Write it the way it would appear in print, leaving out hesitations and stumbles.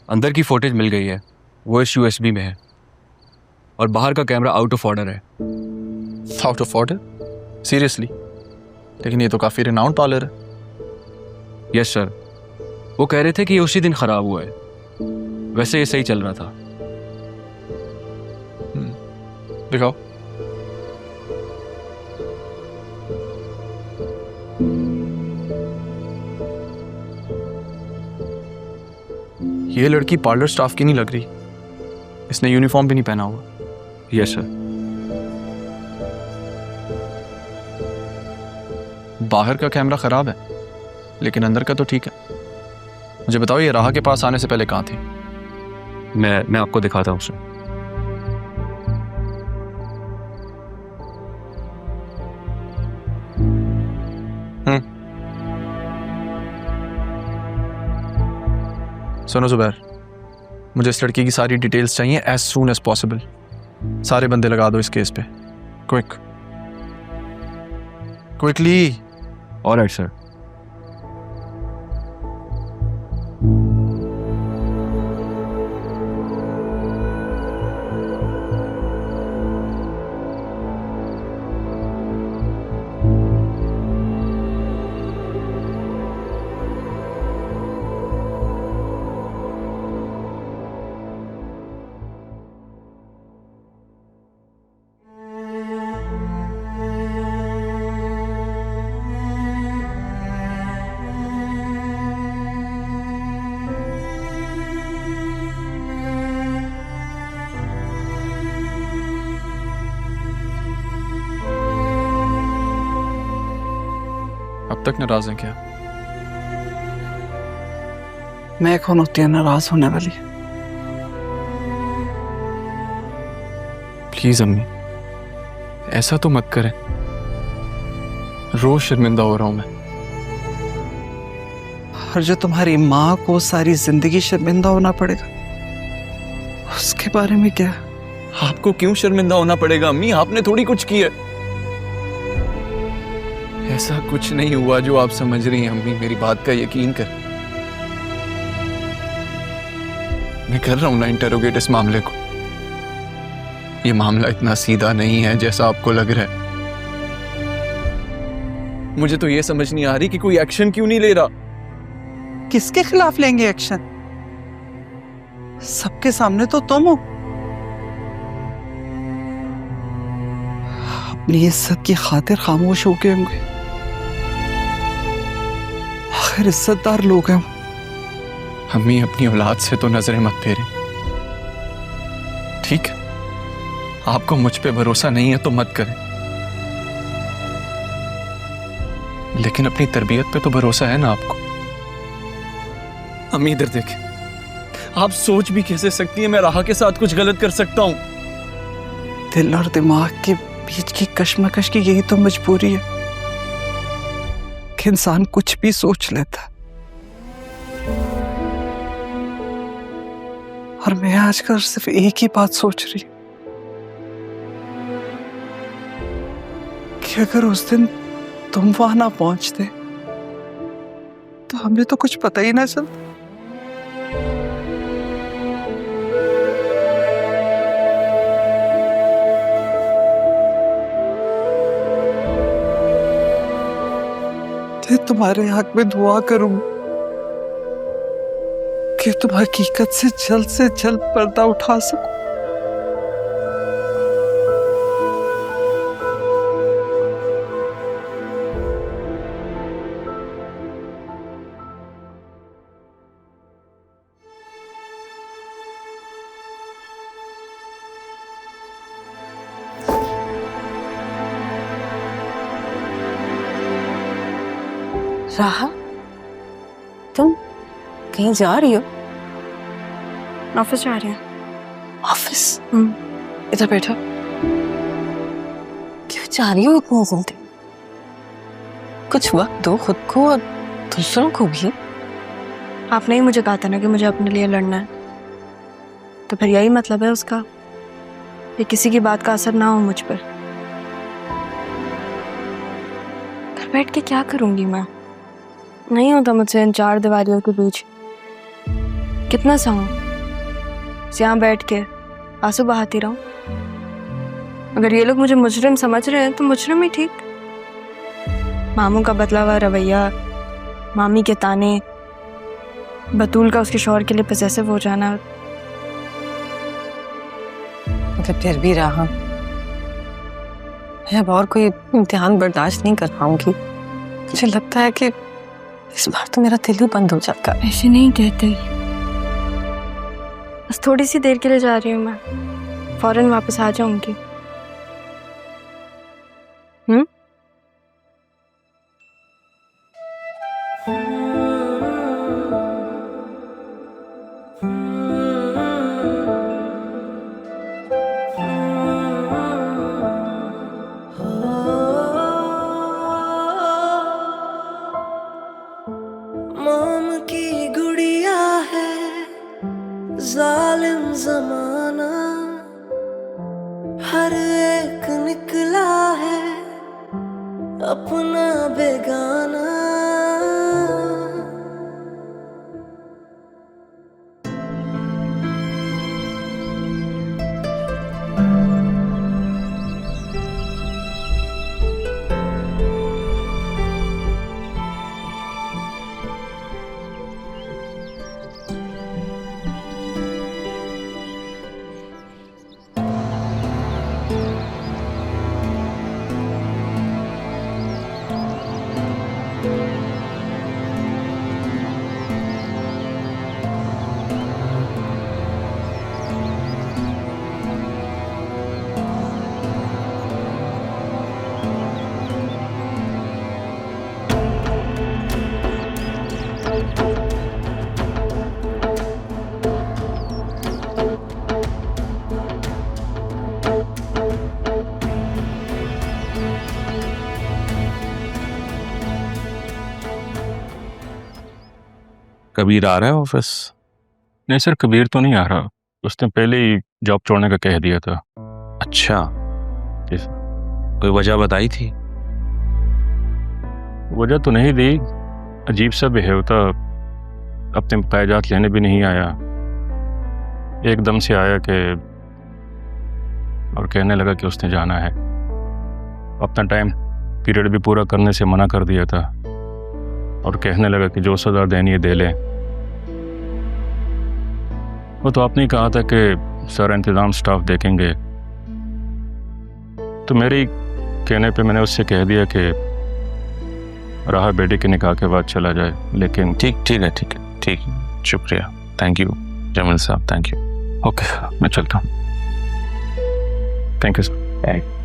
अंदर की फुटेज मिल गई है, वो इस यूएसबी में है, और बाहर का कैमरा आउट ऑफ ऑर्डर है। Out of order? सीरियसली? लेकिन ये तो काफ़ी रिनाउंड पार्लर है। यस सर, वो कह रहे थे कि ये उसी दिन खराब हुआ है, वैसे ये सही चल रहा था। दिखाओ। ये लड़की पार्लर स्टाफ की नहीं लग रही, इसने यूनिफॉर्म भी नहीं पहना हुआ। Yes sir. बाहर का कैमरा खराब है, लेकिन अंदर का तो ठीक है। मुझे बताओ, ये राहा के पास आने से पहले कहाँ थी? मैं आपको दिखाता हूँ सर। सुनो जुबैर, मुझे इस लड़की की सारी डिटेल्स चाहिए एज सून एज पॉसिबल। सारे बंदे लगा दो इस केस पे, क्विकली। Alright sir. अब तक नाराज हैं क्या? मैं कौन होती है नाराज होने वाली? प्लीज अम्मी, ऐसा तो मत करें। रोज शर्मिंदा हो रहा हूं मैं। और जो तुम्हारी माँ को सारी जिंदगी शर्मिंदा होना पड़ेगा, उसके बारे में क्या? आपको क्यों शर्मिंदा होना पड़ेगा अम्मी? आपने थोड़ी कुछ किया। ऐसा कुछ नहीं हुआ जो आप समझ रही हैं अम्मी, मेरी बात का यकीन कर। मैं कर रहा हूं ना इंटरोगेट इस मामले को। ये मामला इतना सीधा नहीं है जैसा आपको लग रहा है। मुझे तो ये समझ नहीं आ रही कि कोई एक्शन क्यों नहीं ले रहा। किसके खिलाफ लेंगे एक्शन? सबके सामने तो तुम हो। अपनी इज्जत की खातिर खामोश हो गए होंगे। आखिर इज्जतदार लोग हैं। अम्मी, अपनी औलाद से तो नजरें मत फेरें, ठीक है? आपको मुझ पे भरोसा नहीं है तो मत करें, लेकिन अपनी तरबियत पे तो भरोसा है ना आपको। अम्मी इधर देखें, आप सोच भी कैसे सकती हैं मैं राहा के साथ कुछ गलत कर सकता हूं? दिल और दिमाग के बीच की कश्मकश की यही तो मजबूरी है कि इंसान कुछ भी सोच लेता है। और मैं आजकल सिर्फ एक ही बात सोच रही हूं कि अगर उस दिन तुम वहां ना पहुंचते तो हमें तो कुछ पता ही ना चलता। तुम्हारे हक में दुआ करूं कि तुम हकीकत से जल्द पर्दा उठा सको। राहा, तुम कहीं जा रही हो? ऑफिस जा रहे हैं। ऑफिस? इधर बैठो। क्यों जा रही हो इतनी जल्दी? कुछ वक्त दो खुद को और दूसरों को भी। आपने ही मुझे कहा था ना कि मुझे अपने लिए लड़ना है, तो फिर यही मतलब है उसका कि किसी की बात का असर ना हो मुझ पर। घर बैठ के क्या करूंगी मैं? नहीं होता मुझसे इन चार दीवारियों के बीच। कितना सहूं? यहाँ बैठ के आंसू बहाती रहूं? अगर ये लोग मुझे मुजरिम समझ रहे हैं तो मुजरिम ही ठीक। मामू का बदला हुआ रवैया, मामी के ताने, बतूल का उसके शौहर के लिए पजेसिव हो जाना। मतलब फिर भी रहा, मैं अब और कोई इम्तिहान बर्दाश्त नहीं कर पाऊंगी। मुझे लगता है कि इस बार तो मेरा दिल ही बंद हो जाता है। ऐसे नहीं कहते, बस थोड़ी सी देर के लिए जा रही हूँ मैं, फौरन वापस आ जाऊंगी। मोम की गुड़िया है जालिम जमाना, हर एक निकला है अपना बेगाना। कबीर आ रहा है ऑफिस? नहीं सर, कबीर तो नहीं आ रहा। उसने पहले ही जॉब छोड़ने का कह दिया था। अच्छा, Yes. कोई वजह बताई थी? वजह तो नहीं दी, अजीब सा बिहेव था, अपने मुआवजात लेने भी नहीं आया, एकदम से आया कि और कहने लगा कि उसने जाना है। अपना टाइम पीरियड भी पूरा करने से मना कर दिया था और कहने लगा कि जो सज़ा देनी है दे ले। वो तो आपने ही कहा था कि सारा इंतज़ाम स्टाफ देखेंगे, तो मेरे कहने पे मैंने उससे कह दिया कि राह बेटे के निकाह के बाद चला जाए। लेकिन ठीक है, शुक्रिया, थैंक यू जमील साहब, थैंक यू। ओके, मैं चलता हूँ। Thank you sir.